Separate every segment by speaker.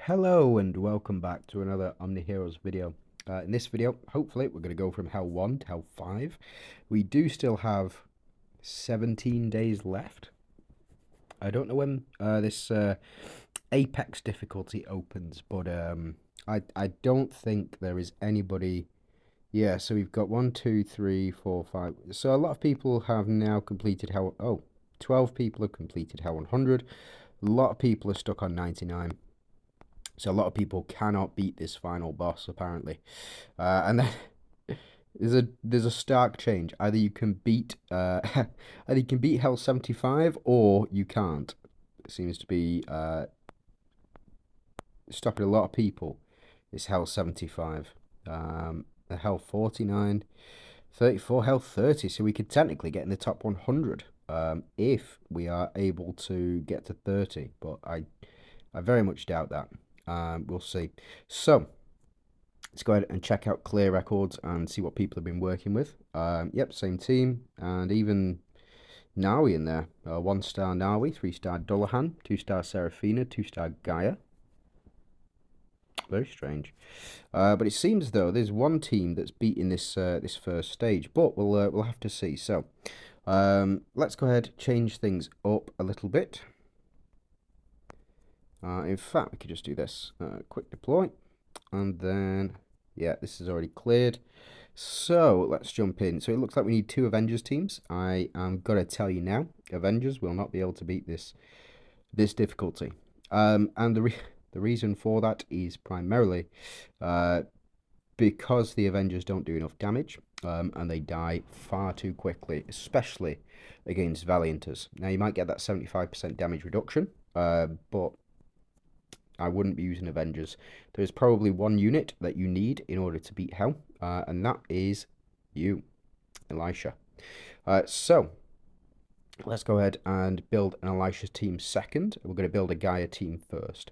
Speaker 1: Hello and welcome back to another OmniHeroes video. In this video, hopefully, we're going to go from Hell 1 to Hell 5. We do still have 17 days left. I don't know when this Apex difficulty opens, but I don't think there is anybody. Yeah, so we've got 1, 2, 3, 4, 5. So a lot of people have now completed Hell. Oh, 12 people have completed Hell 100. A lot of people are stuck on 99. So a lot of people cannot beat this final boss apparently, and then there's a stark change. Either you can beat either you can beat Hell 75 or you can't. It seems to be stopping a lot of people. It's Hell 75, the Hell 49, 34, Hell 30. So we could technically get in the top 100 if we are able to get to 30, but I very much doubt that. We'll see. So let's go ahead and check out clear records and see what people have been working with. Yep, same team, and even Nawi in there. 1-star Nawi, 3-star Dullahan, 2-star Seraphina, 2-star Gaia. Very strange. But it seems though there's one team that's beating this this first stage, but we'll have to see. So let's go ahead change things up a little bit. In fact, we could just do this. Quick deploy. And then, yeah, this is already cleared. So, let's jump in. So, it looks like we need 2 Avengers teams. I am going to tell you now, Avengers will not be able to beat this difficulty. And the reason for that is primarily because the Avengers don't do enough damage. And they die far too quickly, especially against Valianters. Now, you might get that 75% damage reduction, but I wouldn't be using Avengers. There's probably one unit that you need in order to beat Hell, and that is you, Elisha. So, let's go ahead and build an Elisha team second. We're going to build a Gaia team first.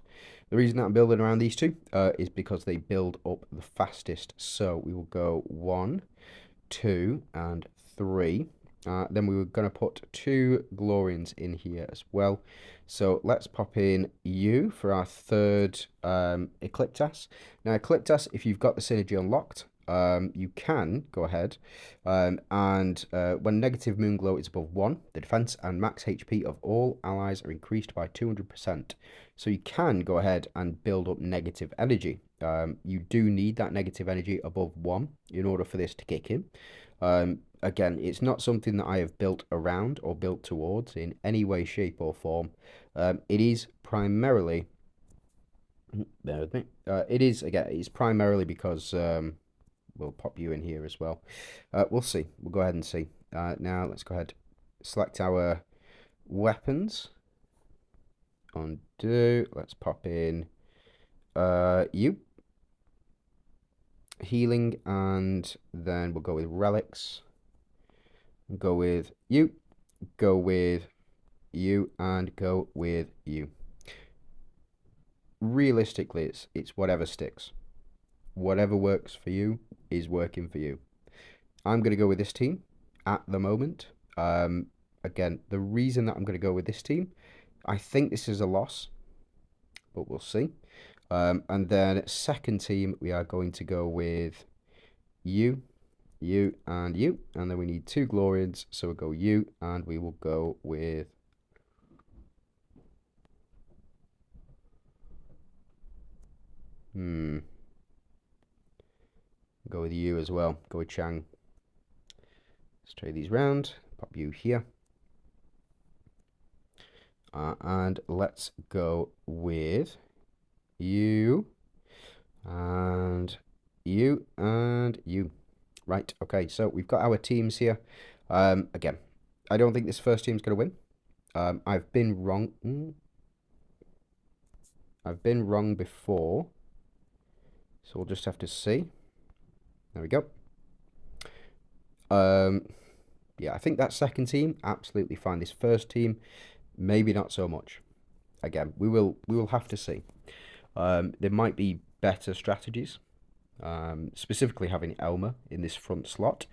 Speaker 1: The reason that I'm building around these two is because they build up the fastest. So, we will go 1, 2, and 3. Then we were going to put 2 Glorians in here as well. So let's pop in you for our third Ecliptas. Now, Ecliptas, if you've got the synergy unlocked, you can go ahead and when negative Moonglow is above 1, the defense and max HP of all allies are increased by 200%. So you can go ahead and build up negative energy. You do need that negative energy above 1 in order for this to kick in. Again, it's not something that I have built around or built towards in any way, shape, or form. It is primarily, bear with me. It's primarily because we'll pop you in here as well. We'll see. We'll go ahead and see. Now let's go ahead, select our weapons. Undo. Let's pop in you. Healing, and then we'll go with relics. Go with you, go with you, and go with you. Realistically, it's whatever sticks. Whatever works for you is working for you. I'm going to go with this team at the moment. Again, the reason that I'm going to go with this team, I think this is a loss, but we'll see. And then second team, we are going to go with you, you, and you. And then we need 2 Glorians, so we'll go you, and we will go with go with you as well. Go with Chang. Let's trade these round. Pop you here. And let's go with you, and you, and you. Right, okay, so we've got our teams here. Again, I don't think this first team's going to win. I've been wrong. I've been wrong before. So we'll just have to see. There we go. Yeah, I think that second team, absolutely fine. This first team, maybe not so much. Again, we will have to see. There might be better strategies. Specifically having Elmer in this front slot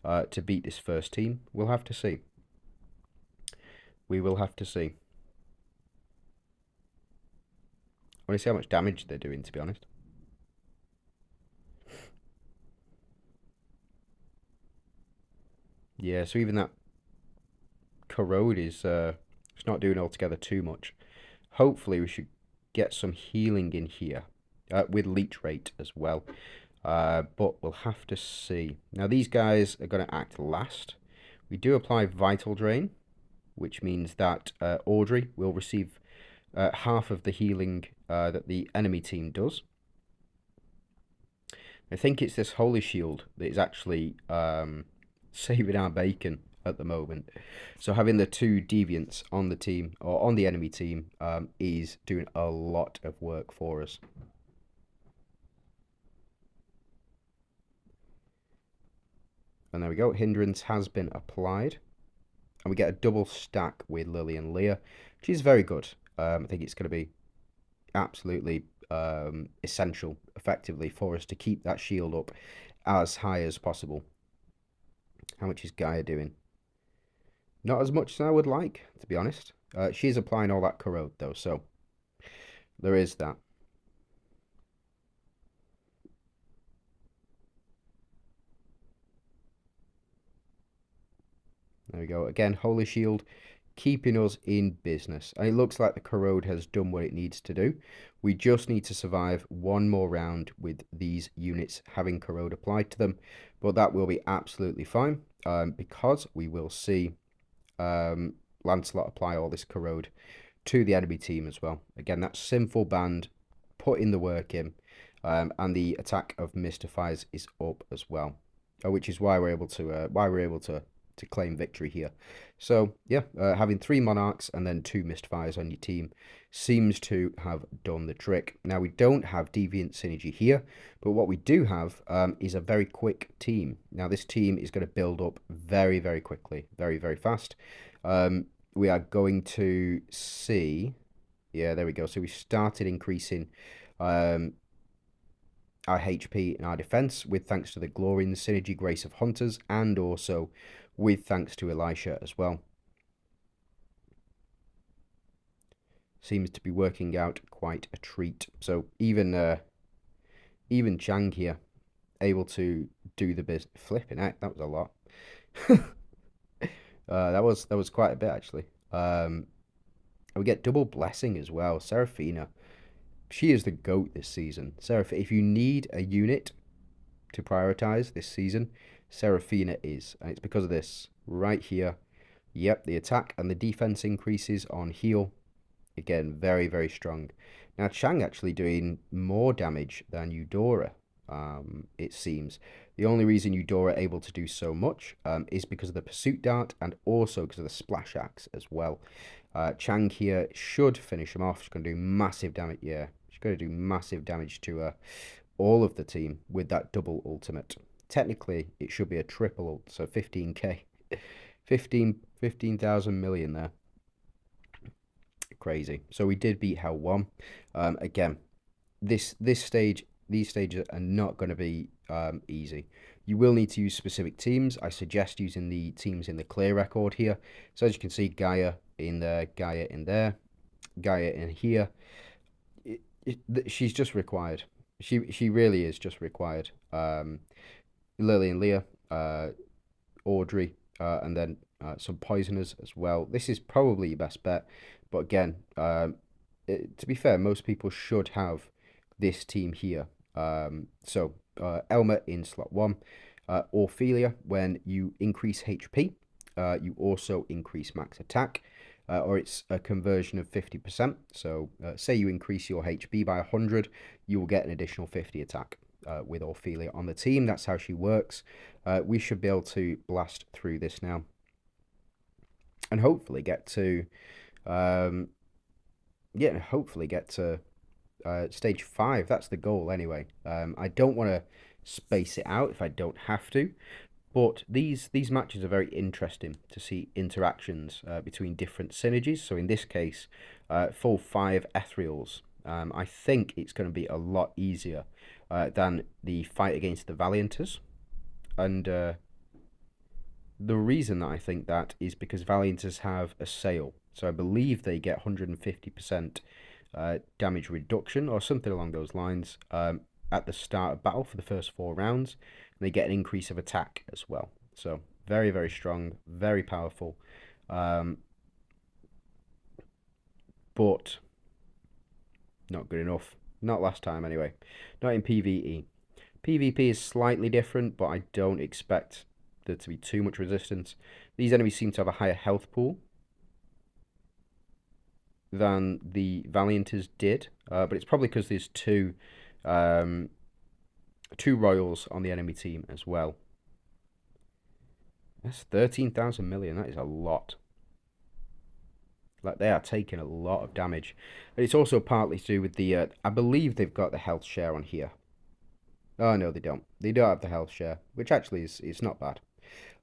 Speaker 1: to beat this first team. We'll have to see. We will have to see. I want to see how much damage they're doing, to be honest. Yeah, so even that corrode is it's not doing altogether too much. Hopefully we should get some healing in here with leech rate as well. But we'll have to see. Now these guys are going to act last. We do apply Vital Drain, which means that Audrey will receive half of the healing that the enemy team does. I think it's this Holy Shield that is actually saving our bacon at the moment. So having the two deviants on the team, or on the enemy team, is doing a lot of work for us. And there we go, hindrance has been applied. And we get a double stack with Lily and Leah, which is very good. I think it's going to be absolutely essential, effectively, for us to keep that shield up as high as possible. How much is Gaia doing? Not as much as I would like, to be honest. She's applying all that corrode, though, so there is that. There we go. Again, Holy Shield keeping us in business. And it looks like the corrode has done what it needs to do. We just need to survive one more round with these units having corrode applied to them. But that will be absolutely fine because we will see Lancelot apply all this corrode to the enemy team as well. Again, that Sinful Band putting the work in, and the attack of Mystifiers is up as well, which is why we're able to claim victory here. So yeah, having 3 Monarchs and then 2 Mystifiers on your team seems to have done the trick. Now we don't have Deviant Synergy here, but what we do have is a very quick team. Now this team is going to build up very, very quickly, very, very fast. We are going to see, yeah, there we go. So we started increasing our HP and our defense with thanks to the Glory and the Synergy Grace of Hunters, and also with thanks to Elisha as well. Seems to be working out quite a treat. So even Chang here able to do the business. Flipping out, that was a lot. That was quite a bit actually. We get double blessing as well. Seraphina, she is the GOAT this season. If you need a unit to prioritize this season, Seraphina is, and it's because of this right here. Yep, the attack and the defense increases on heal. Again, very, very strong. Now, Chang actually doing more damage than Eudora, it seems. The only reason Eudora able to do so much is because of the Pursuit Dart and also because of the Splash Axe as well. Chang here should finish him off. She's going to do massive damage. Yeah, she's going to do massive damage to all of the team with that double ultimate. Technically, it should be a triple ult, so 15k. 15,000 million there. Crazy. So we did beat Hell 1. Again, these stages are not going to be easy. You will need to use specific teams. I suggest using the teams in the clear record here. So as you can see, Gaia in there, Gaia in there, Gaia in here. She's just required. She really is just required. Lily and Leah, Audrey, and then some poisoners as well. This is probably your best bet. But again, to be fair, most people should have this team here. So Elma in slot 1. Ophelia, when you increase HP, you also increase max attack, or it's a conversion of 50%. So say you increase your HP by 100, you will get an additional 50 attack with Ophelia on the team. That's how she works. We should be able to blast through this now and hopefully get to stage 5. That's the goal anyway. I don't want to space it out if I don't have to, but these matches are very interesting to see interactions between different synergies. So in this case, full 5 ethereals. I think it's going to be a lot easier than the fight against the Valianters, and the reason that I think that is because Valianters have a sale. So I believe they get 150% damage reduction or something along those lines at the start of battle for the first 4 rounds. And they get an increase of attack as well. So very, very strong, very powerful. But not good enough. Not last time anyway. Not in PvE. PvP is slightly different, but I don't expect there to be too much resistance. These enemies seem to have a higher health pool than the Valianters did, but it's probably because there's two royals on the enemy team as well. That's 13,000 million. That is a lot. Like, they are taking a lot of damage. And it's also partly to do with the, I believe they've got the health share on here. Oh, no, they don't. They don't have the health share, which actually is not bad.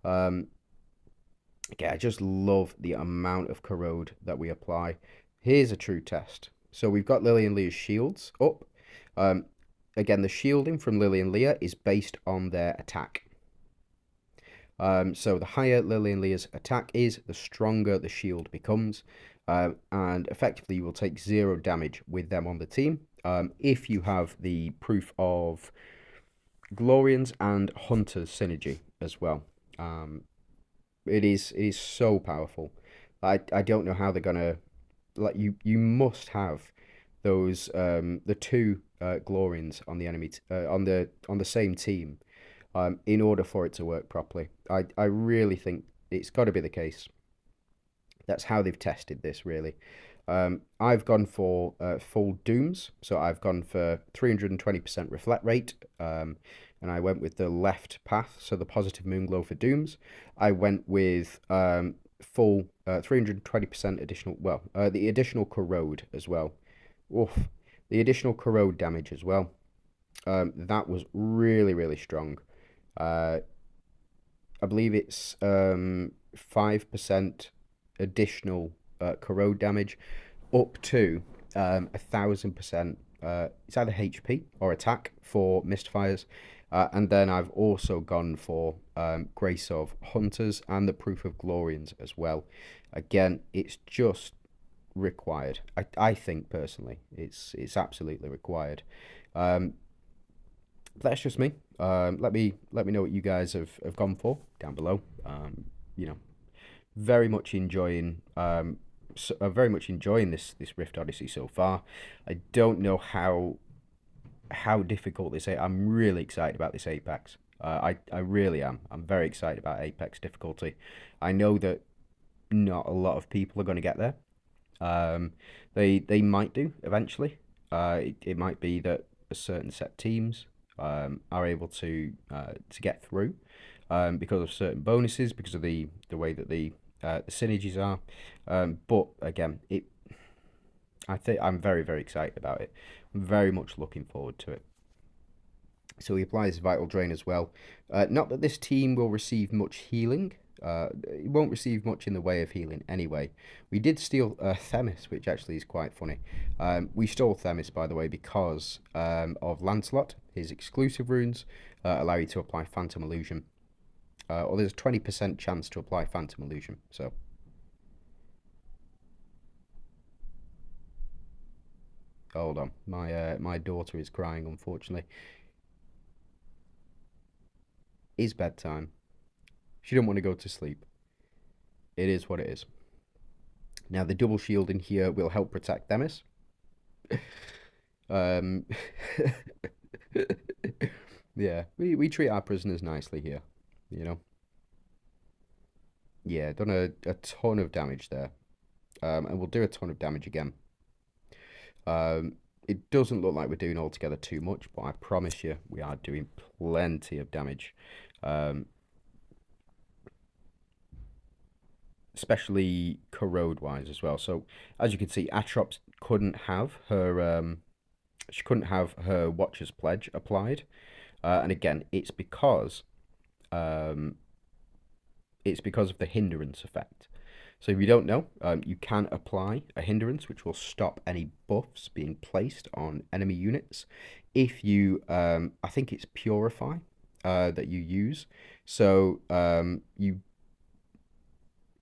Speaker 1: Okay, I just love the amount of corrode that we apply. Here's a true test. So we've got Lily and Leah's shields up. Again, the shielding from Lily and Leah is based on their attack. So the higher Lily and Leah's attack is, the stronger the shield becomes. And effectively you will take 0 damage with them on the team. If you have the proof of Glorians and Hunters synergy as well. It is so powerful. I don't know how they're gonna, like, you must have those the two Glorians on the enemy on the same team in order for it to work properly. I really think it's got to be the case. That's how they've tested this, really. I've gone for full dooms, so I've gone for 320% reflect rate, and I went with the left path, so the positive moonglow for dooms. I went with full 320% additional, well, the additional corrode as well. Oof, the additional corrode damage as well. That was really, really strong. I believe it's 5% additional corrode damage up to 1,000%. It's either HP or attack for Mistfires. And then I've also gone for Grace of Hunters and the Proof of Glorians as well. Again, it's just required. I think personally, it's absolutely required. That's just me. Let me know what you guys have gone for down below. You know, very much enjoying very much enjoying this Rift Odyssey so far. I don't know how difficult this is. I'm really excited about this Apex. I really am. I'm very excited about Apex difficulty. I know that not a lot of people are going to get there. They might do eventually. It might be that a certain set teams are able to get through because of certain bonuses, because of the way that the synergies are. But again, I think I'm very, very excited about it. I'm very much looking forward to it. So he applies Vital Drain as well. Not that this team will receive much healing. It won't receive much in the way of healing anyway. We did steal Themis, which actually is quite funny. We stole Themis, by the way, because of Lancelot. His exclusive runes allow you to apply Phantom Illusion. Or there's a 20% chance to apply Phantom Illusion. So hold on, my daughter is crying, unfortunately. It's bedtime. She don't want to go to sleep. It is what it is. Now the double shield in here will help protect Themis. Yeah, we treat our prisoners nicely here, you know. Yeah, done a ton of damage there. And we'll do a ton of damage again. It doesn't look like we're doing altogether too much, but I promise you we are doing plenty of damage. Especially corrode wise as well. So as you can see, Atrops couldn't have her she couldn't have her Watcher's Pledge applied. And again, it's because of the hindrance effect. So if you don't know, you can apply a hindrance which will stop any buffs being placed on enemy units. If you, I think it's Purify that you use. So you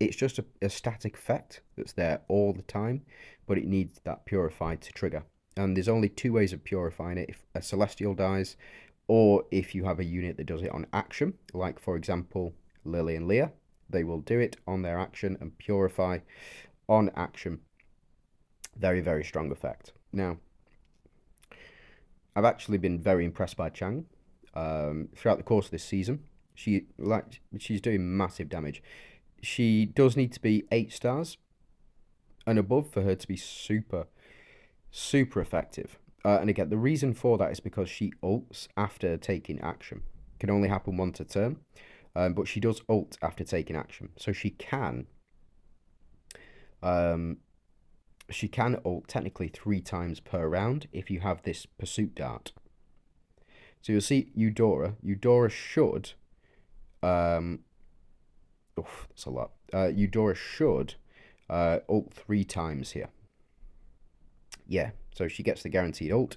Speaker 1: it's just a static effect that's there all the time, but it needs that purified to trigger. And there's only two ways of purifying it: if a celestial dies, or if you have a unit that does it on action, like for example Lily and Leah. They will do it on their action and purify on action. Very, very strong effect. Now, I've actually been very impressed by Chang throughout the course of this season. She's doing massive damage. She does need to be 8 stars and above for her to be super, super effective. And again, the reason for that is because she ults after taking action. It can only happen once a turn, but she does ult after taking action. So um, she can ult technically 3 times per round if you have this pursuit dart. So you'll see Eudora. Eudora should... that's a lot. Eudora should ult 3 times here. Yeah, so she gets the guaranteed ult.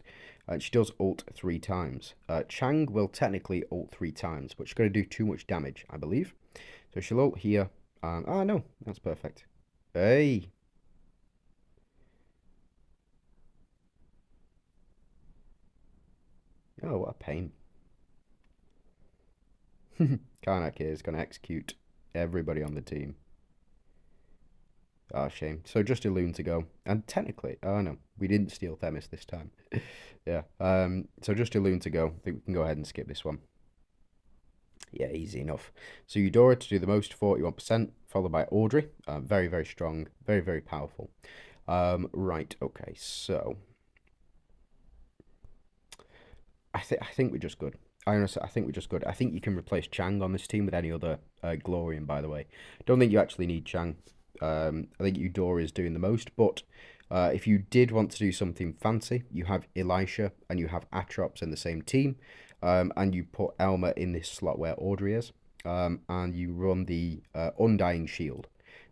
Speaker 1: She does ult 3 times. Chang will technically ult 3 times, but she's going to do too much damage, I believe. So she'll ult here. Oh, no, that's perfect. Hey! Oh, what a pain. Karnak here is going to execute everybody on the team. Ah, shame. So just a loon to go. And technically, oh no, we didn't steal Themis this time. Yeah. So just a loon to go. I think we can go ahead and skip this one. Yeah, easy enough. So Eudora to do the most, 41%, followed by Audrey. Very, very strong. Very, very powerful. Right, okay, so... I think we're just good. I think we're just good. I think you can replace Chang on this team with any other Glorian, by the way. Don't think you actually need Chang. I think Eudora is doing the most, but if you did want to do something fancy, you have Elisha and you have Atrops in the same team, and you put Elma in this slot where Audrey is, and you run the Undying Shield.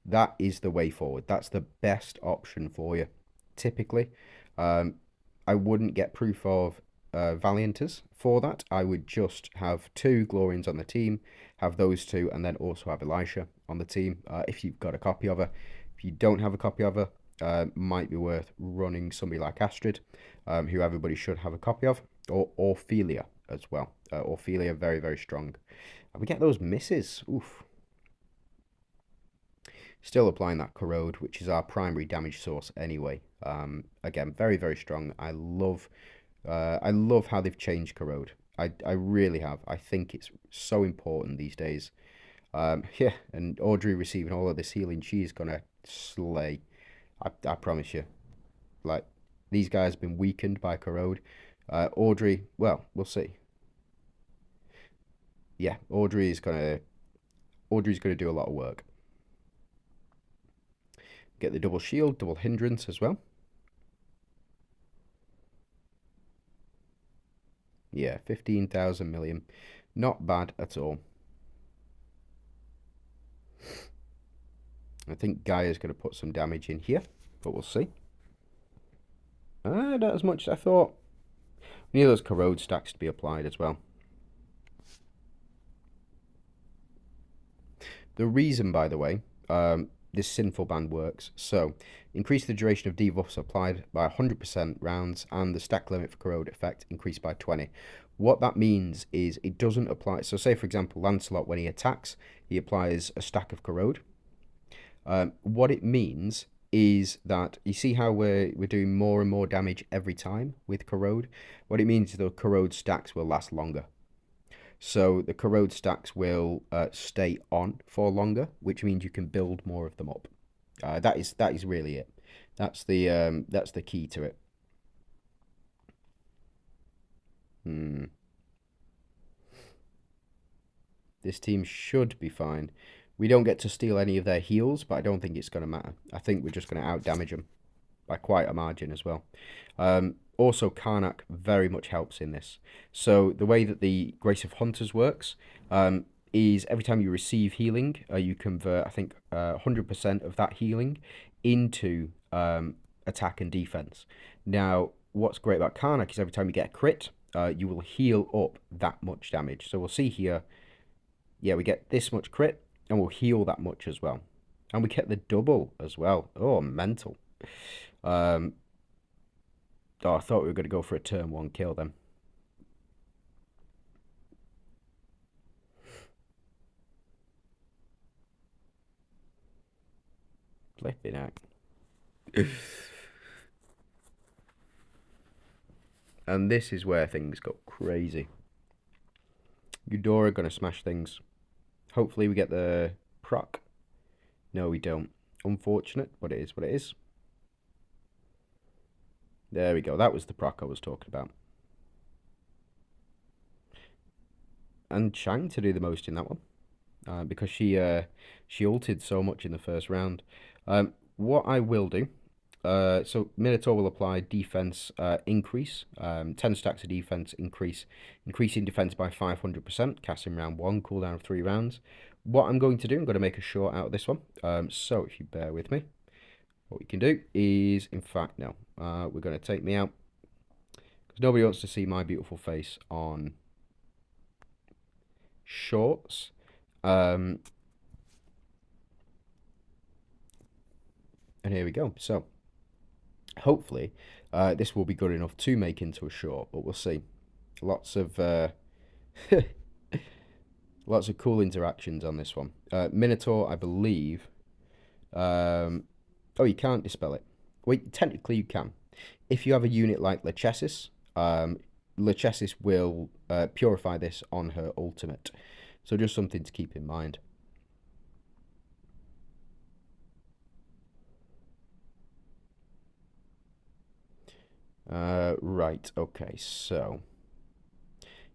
Speaker 1: That is the way forward. That's the best option for you, typically. I wouldn't get proof of Valianters for that. I would just have 2 Glorians on the team, have those 2, and then also have Elisha on the team if you've got a copy of her. If you don't have a copy of her, might be worth running somebody like Astrid, who everybody should have a copy of, or Ophelia as well. Ophelia, very, very strong. And we get those misses. Oof. Still applying that corrode, which is our primary damage source anyway. Again, very, very strong. I love how they've changed corrode. I really have. I think it's so important these days. Yeah, and Audrey receiving all of this healing, she's gonna slay. I promise you. Like, these guys have been weakened by corrode. Audrey, well, we'll see. Yeah, Audrey's gonna do a lot of work. Get the double shield, double hindrance as well. Yeah, 15,000 million. Not bad at all. I think Gaia's going to put some damage in here, but we'll see. Not as much as I thought. We need those corrode stacks to be applied as well. The reason, by the way, this sinful band works. So, increase the duration of debuffs applied by 100% rounds, and the stack limit for corrode effect increased by 20. What that means is it doesn't apply. So, say for example, Lancelot, when he attacks, he applies a stack of corrode. What it means is that you see how we're doing more and more damage every time with corrode. What it means is the corrode stacks will last longer. So the corrode stacks will stay on for longer, which means you can build more of them up. That is really it. That's the key to it. This team should be fine. We don't get to steal any of their heals, but I don't think it's going to matter. I think we're just going to out-damage them by quite a margin as well. Also, Karnak very much helps in this. So the way that the Grace of Hunters works is every time you receive healing, you convert, I think, 100% of that healing into attack and defense. Now, what's great about Karnak is every time you get a crit, you will heal up that much damage. So we'll see here, yeah, we get this much crit, and we'll heal that much as well. And we get the double as well. Oh, mental. Um, oh, I thought we were going to go for a turn 1 kill then. Flipping heck. And this is where things go crazy. Eudora going to smash things. Hopefully we get the proc. No, we don't. Unfortunate, but it is what it is. There we go. That was the proc I was talking about. And Chang to do the most in that one. Because she ulted so much in the first round. What I will do, so Minotaur will apply defense increase, 10 stacks of defense increase, increasing defense by 500%, casting round 1, cooldown of 3 rounds. What I'm going to do, I'm going to make a short out of this one. So if you bear with me, what we can do is, in fact, no, we're going to take me out because nobody wants to see my beautiful face on shorts. And here we go. So hopefully this will be good enough to make into a short, but we'll see. Lots of lots of cool interactions on this one. Minotaur, I believe. Oh, you can't dispel it. Wait, technically you can. If you have a unit like Lachesis, Lachesis will purify this on her ultimate. So just something to keep in mind. Right, okay, so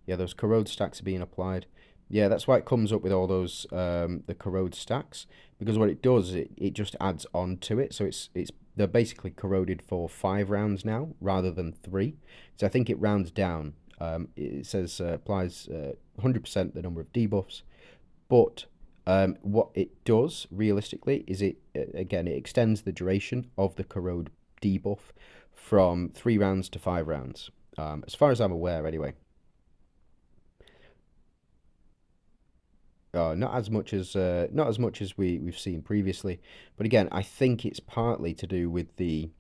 Speaker 1: yeah, those corrode stacks are being applied. Yeah, that's why it comes up with all those the corrode stacks, because what it does, it just adds on to it. So it's they're basically corroded for 5 rounds now rather than 3. So I think it rounds down. It says applies 100% the number of debuffs, but what it does realistically is it again, it extends the duration of the corrode debuff from 3 rounds to 5 rounds, as far as I'm aware anyway. Not as much as we've seen previously, but again, I think it's partly to do with the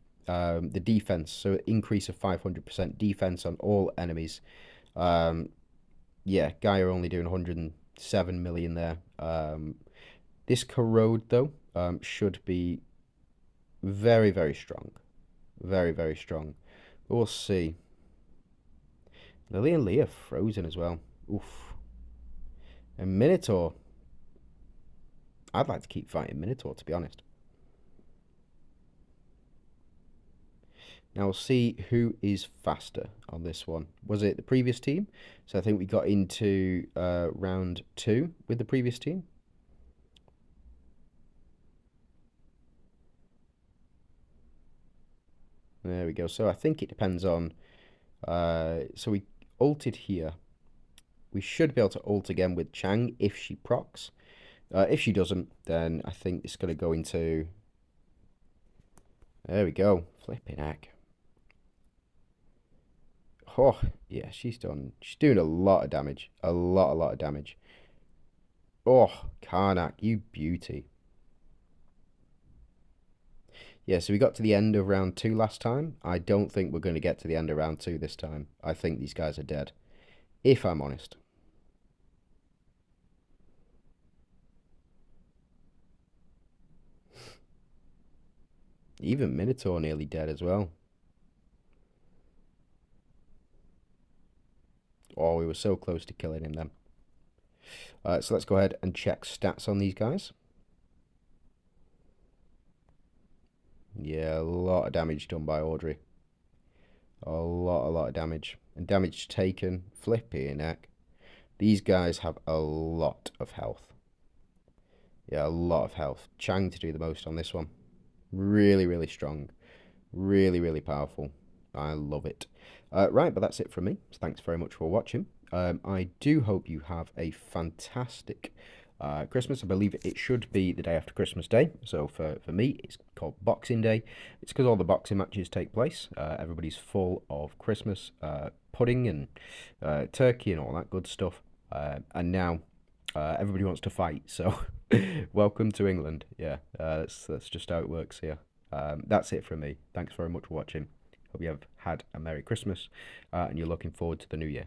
Speaker 1: defense. So increase of 500% defense on all enemies. Yeah, Gaia only doing 107 million there. This corrode though should be very, very strong, very, very strong. But we'll see. Lily and Leah frozen as well. Oof. And Minotaur. I'd like to keep fighting Minotaur, to be honest. Now we'll see who is faster on this one. Was it the previous team? So I think we got into round 2 with the previous team. There we go. So I think it depends on... so we ulted here. We should be able to ult again with Chang if she procs. If she doesn't, then I think it's going to go into... There we go. Flipping heck. Oh, yeah, she's doing a lot of damage. A lot of damage. Oh, Karnak, you beauty. Yeah, so we got to the end of round 2 last time. I don't think we're going to get to the end of round 2 this time. I think these guys are dead, if I'm honest. Even Minotaur nearly dead as well. Oh, we were so close to killing him then. So let's go ahead and check stats on these guys. Yeah, a lot of damage done by Audrey. A lot of damage. And damage taken. Flipping heck. These guys have a lot of health. Yeah, a lot of health. Chang to do the most on this one. Really, really strong. Really, really powerful. I love it. Right, but that's it from me. So thanks very much for watching. I do hope you have a fantastic Christmas. I believe it should be the day after Christmas Day. So for me, it's called Boxing Day. It's because all the boxing matches take place. Everybody's full of Christmas pudding and turkey and all that good stuff. And now everybody wants to fight. So Welcome to England. Yeah, that's just how it works here. That's it from me. Thanks very much for watching. Hope you have had a Merry Christmas, and you're looking forward to the new year.